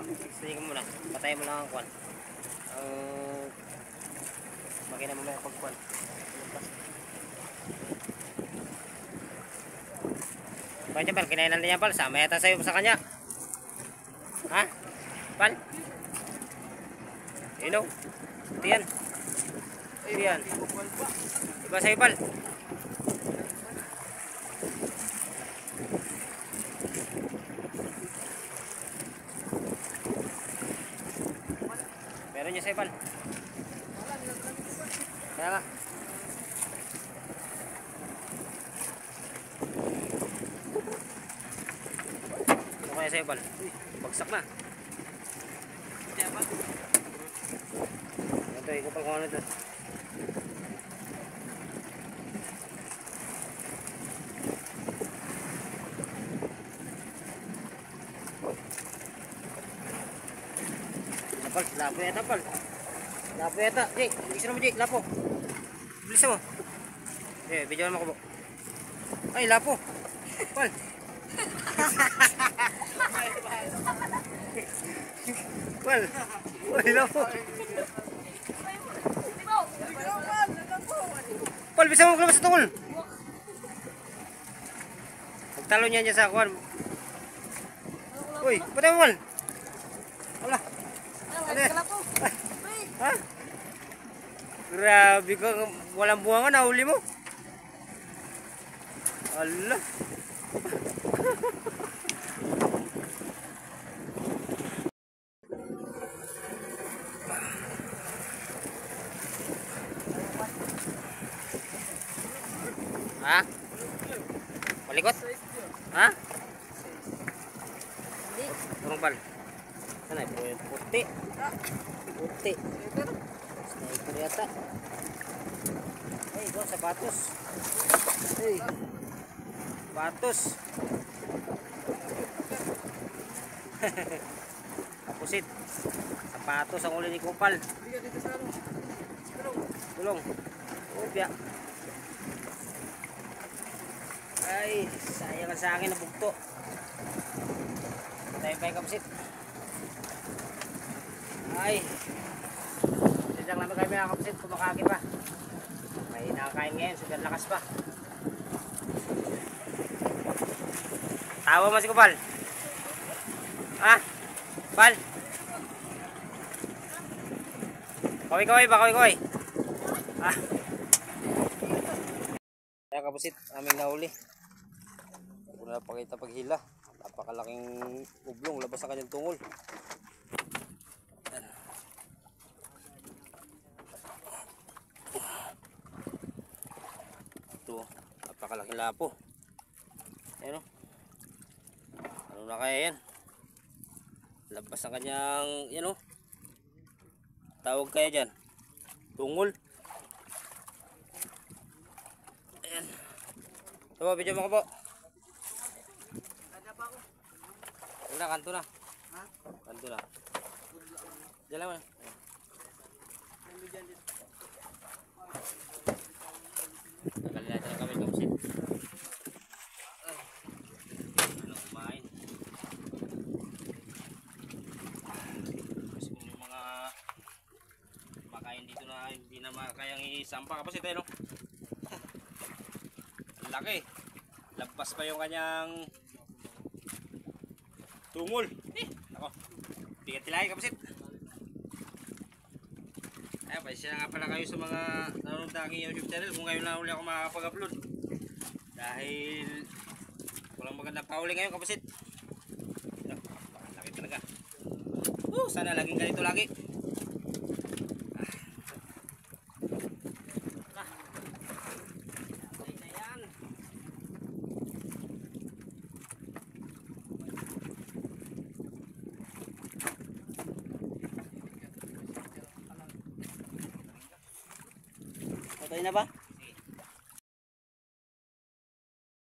Sige ka muna. Patayin mo lang ang kwan. Makina mo may pagkwan. Bakit yan pal? Kinainan niya pal. Sama yata sa'yo sa kanya. Ha? Pal? Ino? Ito yan. Ito yan. Diba sa'yo pal? Meron niya sa'yo pal. Kaya nga. Ano kaya sa'yo pal? Bagsak na. Ito, ikaw pal kung ano ito. Pal, lapo yata pal. Lapo yata. Jay, bilisan mo Jay, lapo. Bilisan mo. Eh, videoan mo ko po. Ay, lapo. Pal. Pal. Ay, lapo. Pal, bisa mo lumabas sa tungol. Magtalo niya sa kuwan. Uy, patay mo pal. Wala. Ha? Grabe ka, walang buwangan, nahuli mo. Allah. Ha? Malikot? Ha? Turong pal. Sana puti. Puti. Sniper yata. Hey, ito sapatos. Hey. Sapatos. Kapusit. Sapatos ang uli ni Kupal. Tulong. Upya. Ay, sayang sa akin na bugto. Tayo pa yung kapusit. Ay, silang naman kayo mga kapusit, kumakaki pa. May nakakain ngayon, super lakas pa. Tawa mo si Kupal. Ha? Pal? Kaway-kaway ba? Kaway-kaway? Ha? Kaya kapusit, aming nahuli. Hindi ko na pakita paghila. Napakalaking ublong, labas ang kanyang tungol. Ito, napakalaking lapo. Ayan o. Ano na kaya yan? Labas ang kanyang, yan o. Tawag kaya dyan? Tungol. Ayan. Ito, video mo ko po. Wala, kanto na. Ha? Kanto na. Diyan lang mo na. Tagalin natin ang kamay kamusin. Ano kumain? Kasi kung yung mga makain dito na hindi na makayang isampa kapos ito, no? Laki. Labas pa yung kanyang tungol. Ako. Bigat tilay kapasit. Ay, pasensya nga pala kayo sa mga nanonood ng aking YouTube channel kung ngayon lang uli ako makakapag-upload. Dahil walang magandang pauli ngayon kapasit. Laki talaga. Sana laging ganito lagi. Patay na ba?